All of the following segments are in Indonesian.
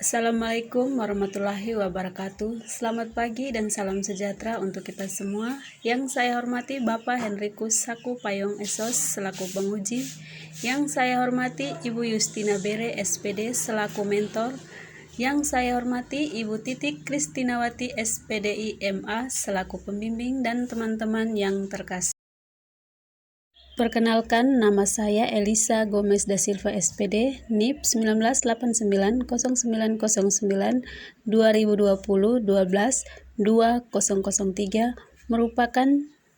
Assalamualaikum warahmatullahi wabarakatuh. Selamat pagi dan salam sejahtera untuk kita semua. Yang saya hormati Bapak Henrikus Saku Payong Esos selaku penguji. Yang saya hormati Ibu Justina Bere SPD selaku mentor. Yang saya hormati Ibu Titik Kristinawati SPDI MA selaku pembimbing dan teman-teman yang terkasih. Perkenalkan, nama saya Elisa Gomez da Silva SPD, NIP 19890909 2020 12 2003, merupakan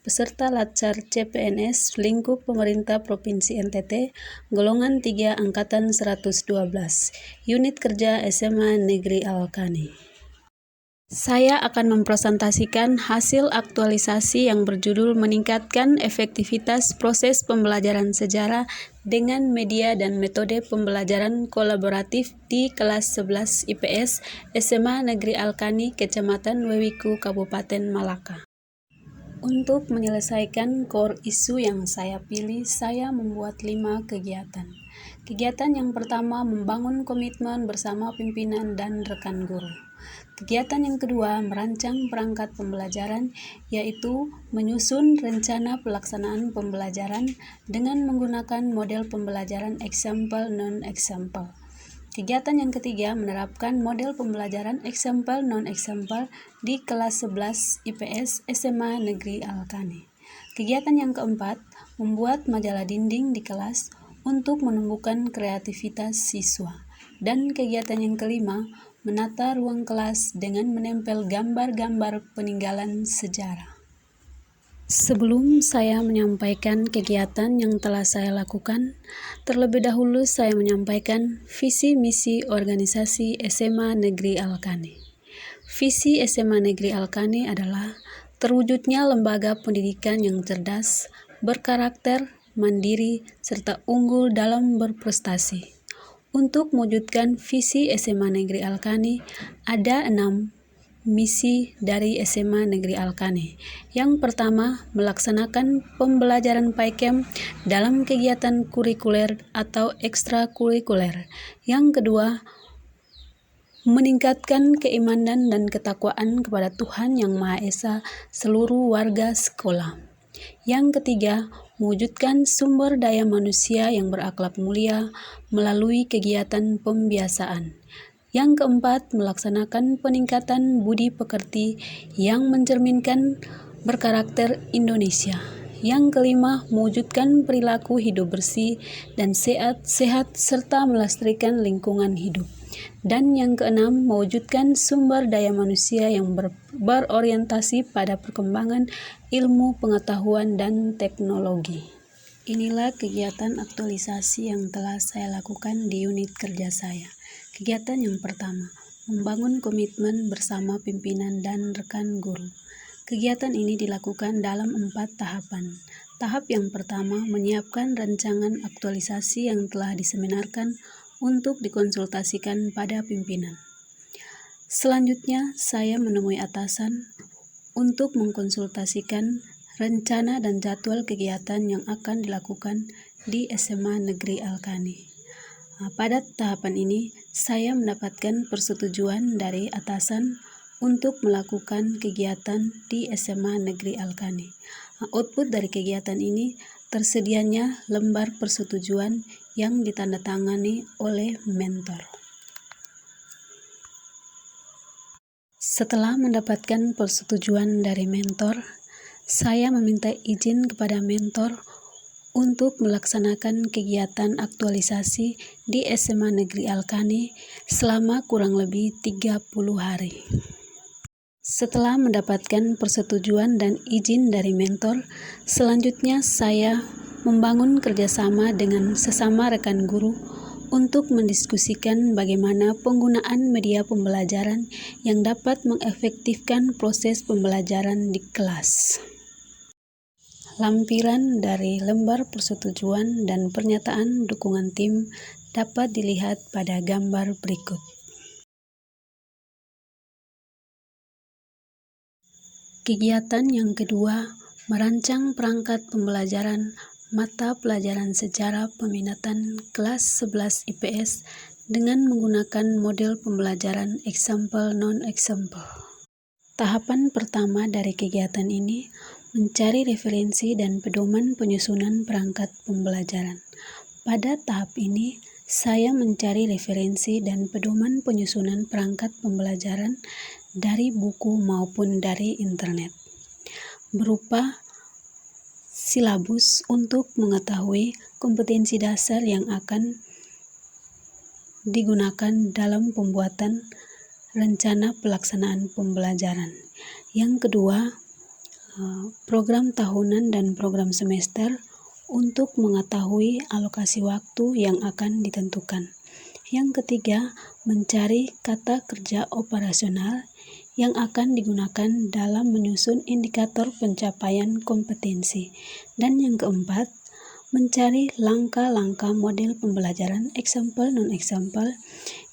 peserta Latsar CPNS lingkup pemerintah Provinsi NTT, golongan 3 angkatan 112, unit kerja SMA Negeri Al-Kani. Saya akan mempresentasikan hasil aktualisasi yang berjudul meningkatkan efektivitas proses pembelajaran sejarah dengan media dan metode pembelajaran kolaboratif di kelas 11 IPS SMA Negeri Al-Kani, Kecamatan Wewiku, Kabupaten Malaka. Untuk menyelesaikan core isu yang saya pilih, saya membuat 5 kegiatan. Kegiatan yang pertama, membangun komitmen bersama pimpinan dan rekan guru. Kegiatan yang kedua, merancang perangkat pembelajaran, yaitu menyusun rencana pelaksanaan pembelajaran dengan menggunakan model pembelajaran example non-example. Kegiatan yang ketiga, menerapkan model pembelajaran example non-example di kelas 11 IPS SMA Negeri Al-Kani. Kegiatan yang keempat, membuat majalah dinding di kelas untuk menumbuhkan kreativitas siswa. Dan kegiatan yang kelima, menata ruang kelas dengan menempel gambar-gambar peninggalan sejarah. Sebelum saya menyampaikan kegiatan yang telah saya lakukan, terlebih dahulu saya menyampaikan visi misi organisasi SMA Negeri Al-Kani. Visi SMA Negeri Al-Kani adalah terwujudnya lembaga pendidikan yang cerdas, berkarakter, mandiri, serta unggul dalam berprestasi. Untuk mewujudkan visi SMA Negeri Al-Kani, ada 6 misi dari SMA Negeri Al-Kani. Yang pertama, melaksanakan pembelajaran PAIKEM dalam kegiatan kurikuler atau ekstrakurikuler. Yang kedua, meningkatkan keimanan dan ketakwaan kepada Tuhan Yang Maha Esa seluruh warga sekolah. Yang ketiga, mewujudkan sumber daya manusia yang berakhlak mulia melalui kegiatan pembiasaan. Yang keempat, melaksanakan peningkatan budi pekerti yang mencerminkan berkarakter Indonesia. Yang kelima, mewujudkan perilaku hidup bersih dan sehat serta melestarikan lingkungan hidup. Dan yang keenam, mewujudkan sumber daya manusia yang berorientasi pada perkembangan ilmu, pengetahuan, dan teknologi. Inilah kegiatan aktualisasi yang telah saya lakukan di unit kerja saya. Kegiatan yang pertama, membangun komitmen bersama pimpinan dan rekan guru. Kegiatan ini dilakukan dalam 4 tahapan. Tahap yang pertama, menyiapkan rancangan aktualisasi yang telah diseminarkan untuk dikonsultasikan pada pimpinan. Selanjutnya, saya menemui atasan untuk mengkonsultasikan rencana dan jadwal kegiatan yang akan dilakukan di SMA Negeri Al-Kani. Pada tahapan ini, saya mendapatkan persetujuan dari atasan untuk melakukan kegiatan di SMA Negeri Al-Kani. Output dari kegiatan ini tersedianya lembar persetujuan yang ditandatangani oleh mentor. Setelah mendapatkan persetujuan dari mentor, saya meminta izin kepada mentor untuk melaksanakan kegiatan aktualisasi di SMA Negeri Al-Kani selama kurang lebih 30 hari. Setelah mendapatkan persetujuan dan izin dari mentor, selanjutnya saya membangun kerjasama dengan sesama rekan guru untuk mendiskusikan bagaimana penggunaan media pembelajaran yang dapat mengefektifkan proses pembelajaran di kelas. Lampiran dari lembar persetujuan dan pernyataan dukungan tim dapat dilihat pada gambar berikut. Kegiatan yang kedua, merancang perangkat pembelajaran mata pelajaran sejarah peminatan kelas 11 IPS dengan menggunakan model pembelajaran example non-example. Tahapan pertama dari kegiatan ini mencari referensi dan pedoman penyusunan perangkat pembelajaran. Pada tahap ini, saya mencari referensi dan pedoman penyusunan perangkat pembelajaran dari buku maupun dari internet, berupa silabus untuk mengetahui kompetensi dasar yang akan digunakan dalam pembuatan rencana pelaksanaan pembelajaran. Yang kedua, program tahunan dan program semester untuk mengetahui alokasi waktu yang akan ditentukan. Yang ketiga, mencari kata kerja operasional yang akan digunakan dalam menyusun indikator pencapaian kompetensi. Dan yang keempat, mencari langkah-langkah model pembelajaran example non-example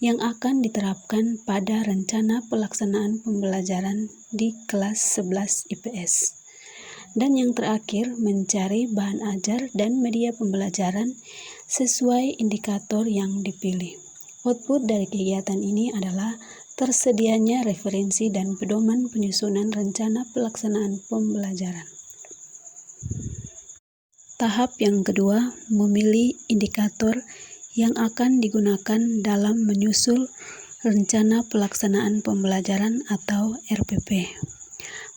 yang akan diterapkan pada rencana pelaksanaan pembelajaran di kelas 11 IPS. Dan yang terakhir, mencari bahan ajar dan media pembelajaran sesuai indikator yang dipilih. Output dari kegiatan ini adalah tersedianya referensi dan pedoman penyusunan rencana pelaksanaan pembelajaran. Tahap yang kedua, memilih indikator yang akan digunakan dalam menyusun rencana pelaksanaan pembelajaran atau RPP.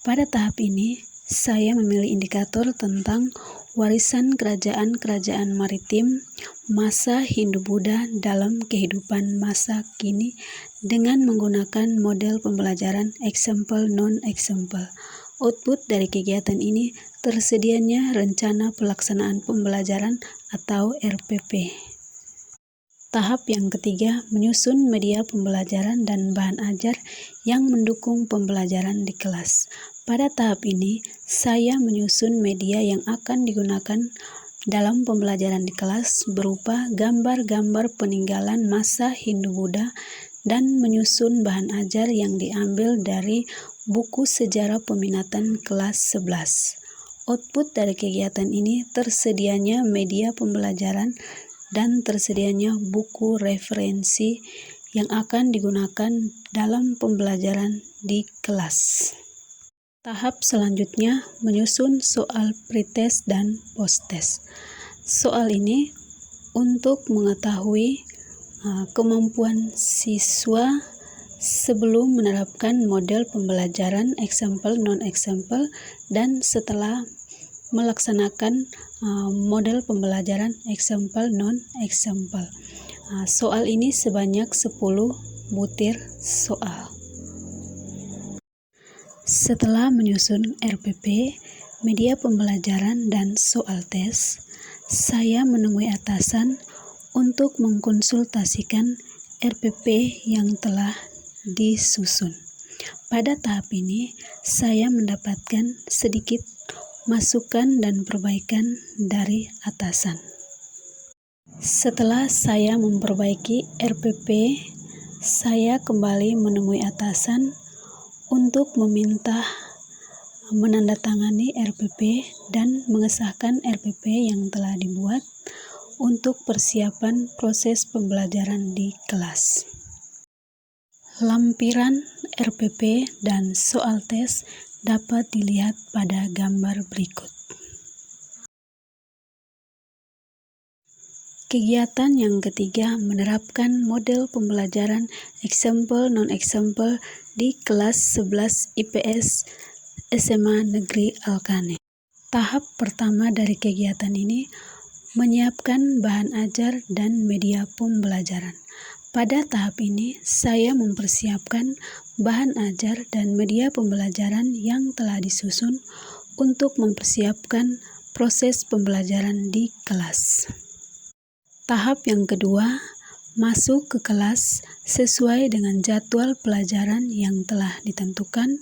Pada tahap ini, saya memilih indikator tentang warisan kerajaan-kerajaan maritim masa Hindu-Buddha dalam kehidupan masa kini dengan menggunakan model pembelajaran example non-example. Output dari kegiatan ini tersedianya rencana pelaksanaan pembelajaran atau RPP. Tahap yang ketiga, menyusun media pembelajaran dan bahan ajar yang mendukung pembelajaran di kelas. Pada tahap ini, saya menyusun media yang akan digunakan dalam pembelajaran di kelas berupa gambar-gambar peninggalan masa Hindu-Buddha dan menyusun bahan ajar yang diambil dari buku sejarah peminatan kelas 11. Output dari kegiatan ini tersedianya media pembelajaran dan tersedianya buku referensi yang akan digunakan dalam pembelajaran di kelas. Tahap selanjutnya menyusun soal pretest dan posttest. Soal ini untuk mengetahui kemampuan siswa sebelum menerapkan model pembelajaran example non-example dan setelah melaksanakan model pembelajaran example non-example. Soal ini sebanyak 10 butir soal. Setelah menyusun RPP, media pembelajaran dan soal tes, saya menemui atasan untuk mengkonsultasikan RPP yang telah disusun. Pada tahap ini, saya mendapatkan sedikit masukan dan perbaikan dari atasan. Setelah saya memperbaiki RPP, saya kembali menemui atasan untuk meminta menandatangani RPP dan mengesahkan RPP yang telah dibuat untuk persiapan proses pembelajaran di kelas. Lampiran RPP dan soal tes dapat dilihat pada gambar berikut. Kegiatan yang ketiga menerapkan model pembelajaran example non-example di kelas 11 IPS SMA Negeri Alkane. Tahap pertama dari kegiatan ini menyiapkan bahan ajar dan media pembelajaran. Pada tahap ini, saya mempersiapkan bahan ajar dan media pembelajaran yang telah disusun untuk mempersiapkan proses pembelajaran di kelas. Tahap yang kedua, masuk ke kelas sesuai dengan jadwal pelajaran yang telah ditentukan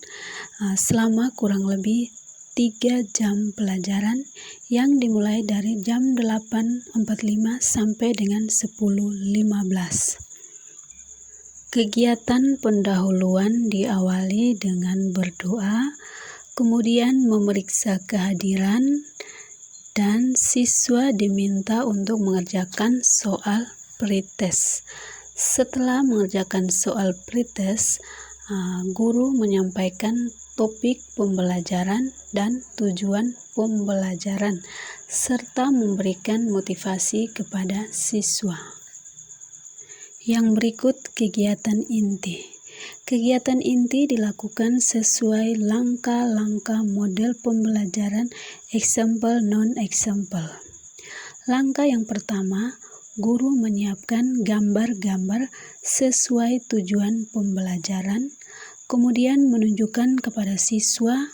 selama kurang lebih 3 jam pelajaran yang dimulai dari jam 8.45 sampai dengan 10.15. Kegiatan pendahuluan diawali dengan berdoa, kemudian memeriksa kehadiran, dan siswa diminta untuk mengerjakan soal pretest. Setelah mengerjakan soal pretest, guru menyampaikan topik pembelajaran dan tujuan pembelajaran, serta memberikan motivasi kepada siswa. Yang berikut kegiatan inti. Kegiatan inti dilakukan sesuai langkah-langkah model pembelajaran example non-example. Langkah yang pertama, guru menyiapkan gambar-gambar sesuai tujuan pembelajaran, kemudian menunjukkan kepada siswa.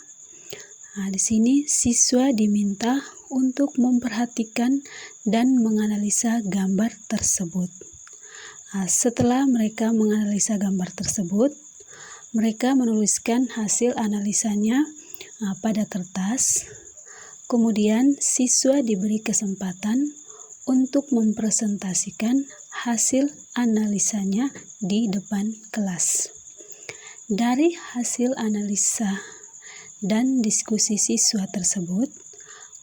Di sini siswa diminta untuk memperhatikan dan menganalisa gambar tersebut. Setelah mereka menganalisa gambar tersebut, mereka menuliskan hasil analisanya pada kertas. Kemudian siswa diberi kesempatan untuk mempresentasikan hasil analisanya di depan kelas. Dari hasil analisa dan diskusi siswa tersebut,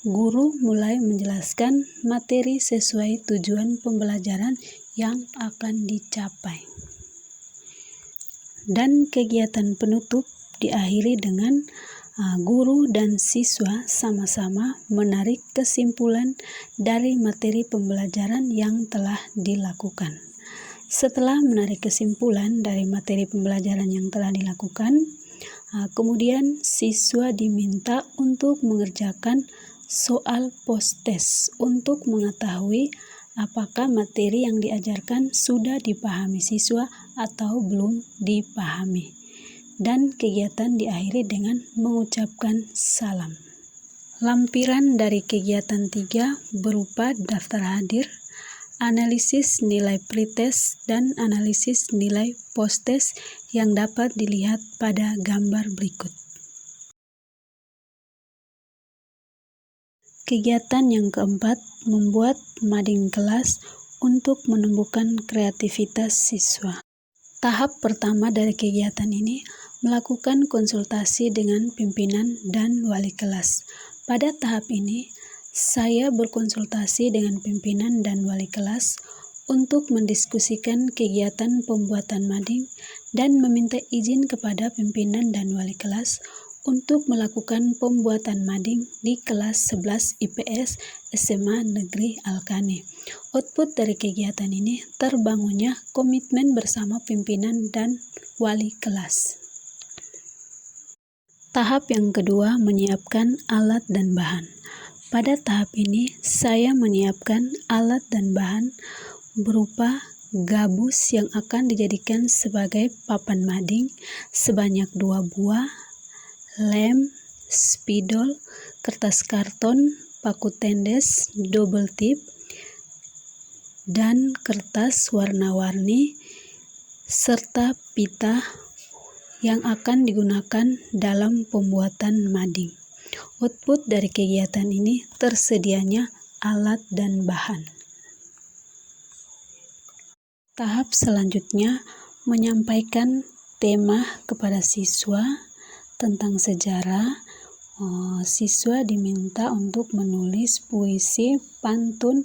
guru mulai menjelaskan materi sesuai tujuan pembelajaran yang akan dicapai. Dan kegiatan penutup diakhiri dengan guru dan siswa sama-sama menarik kesimpulan dari materi pembelajaran yang telah dilakukan. Setelah menarik kesimpulan dari materi pembelajaran yang telah dilakukan, kemudian siswa diminta untuk mengerjakan soal post-test untuk mengetahui apakah materi yang diajarkan sudah dipahami siswa atau belum dipahami. Dan kegiatan diakhiri dengan mengucapkan salam. Lampiran dari kegiatan 3 berupa daftar hadir, analisis nilai pretest, dan analisis nilai post-test yang dapat dilihat pada gambar berikut. Kegiatan yang keempat, membuat mading kelas untuk menumbuhkan kreativitas siswa. Tahap pertama dari kegiatan ini melakukan konsultasi dengan pimpinan dan wali kelas. Pada tahap ini, saya berkonsultasi dengan pimpinan dan wali kelas untuk mendiskusikan kegiatan pembuatan mading dan meminta izin kepada pimpinan dan wali kelas untuk melakukan pembuatan mading di kelas 11 IPS SMA Negeri Alkane. Output dari kegiatan ini terbangunnya komitmen bersama pimpinan dan wali kelas. Tahap yang kedua, menyiapkan alat dan bahan. Pada tahap ini, saya menyiapkan alat dan bahan berupa gabus yang akan dijadikan sebagai papan mading sebanyak 2 buah, lem, spidol, kertas karton, paku tendes, double tip, dan kertas warna-warni, serta pita yang akan digunakan dalam pembuatan mading. Output dari kegiatan ini tersedianya alat dan bahan. Tahap selanjutnya menyampaikan tema kepada siswa tentang sejarah. Siswa diminta untuk menulis puisi, pantun,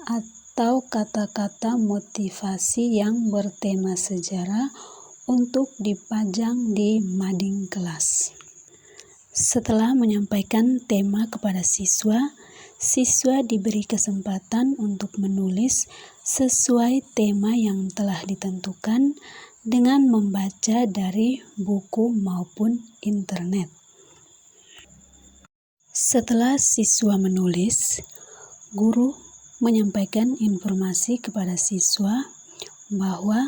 atau kata-kata motivasi yang bertema sejarah untuk dipajang di mading kelas. Setelah menyampaikan tema kepada siswa, siswa diberi kesempatan untuk menulis sesuai tema yang telah ditentukan dengan membaca dari buku maupun internet. Setelah siswa menulis, guru menyampaikan informasi kepada siswa bahwa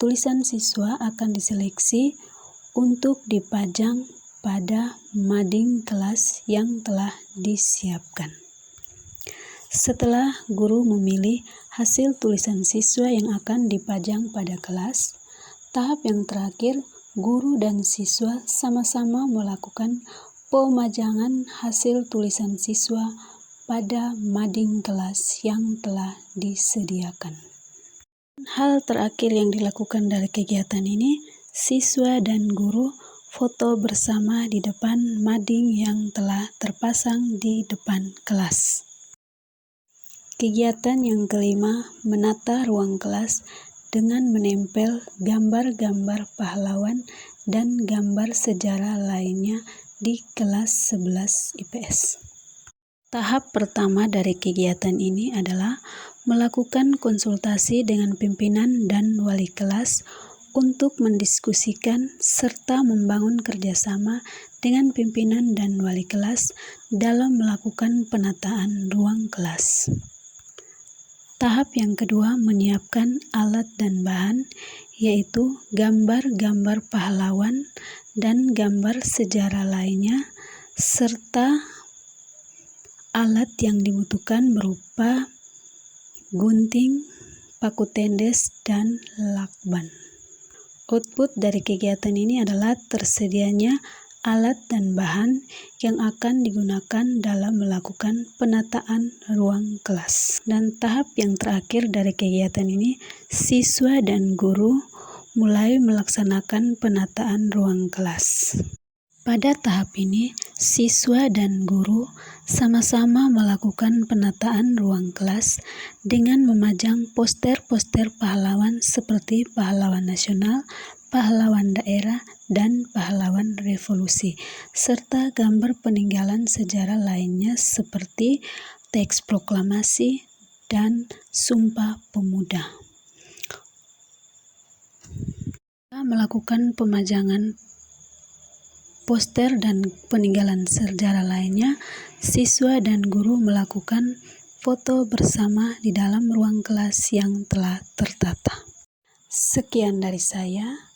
tulisan siswa akan diseleksi untuk dipajang pada mading kelas yang telah disiapkan. Setelah guru memilih hasil tulisan siswa yang akan dipajang pada kelas, tahap yang terakhir, guru dan siswa sama-sama melakukan pemajangan hasil tulisan siswa pada mading kelas yang telah disediakan. Hal terakhir yang dilakukan dari kegiatan ini, siswa dan guru foto bersama di depan mading yang telah terpasang di depan kelas. Kegiatan yang kelima, menata ruang kelas dengan menempel gambar-gambar pahlawan dan gambar sejarah lainnya di kelas 11 IPS. Tahap pertama dari kegiatan ini adalah melakukan konsultasi dengan pimpinan dan wali kelas untuk mendiskusikan serta membangun kerjasama dengan pimpinan dan wali kelas dalam melakukan penataan ruang kelas. Tahap yang kedua menyiapkan alat dan bahan, yaitu gambar-gambar pahlawan dan gambar sejarah lainnya, serta alat yang dibutuhkan berupa gunting, paku tendes, dan lakban. Output dari kegiatan ini adalah tersedianya alat dan bahan yang akan digunakan dalam melakukan penataan ruang kelas. Dan tahap yang terakhir dari kegiatan ini, siswa dan guru mulai melaksanakan penataan ruang kelas. Pada tahap ini, siswa dan guru sama-sama melakukan penataan ruang kelas dengan memajang poster-poster pahlawan seperti pahlawan nasional, pahlawan daerah, dan pahlawan revolusi, serta gambar peninggalan sejarah lainnya seperti teks proklamasi dan Sumpah Pemuda. Kita melakukan pemajangan poster dan peninggalan sejarah lainnya, siswa dan guru melakukan foto bersama di dalam ruang kelas yang telah tertata. Sekian dari saya,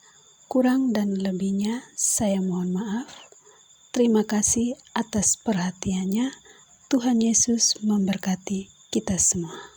kurang dan lebihnya saya mohon maaf. Terima kasih atas perhatiannya. Tuhan Yesus memberkati kita semua.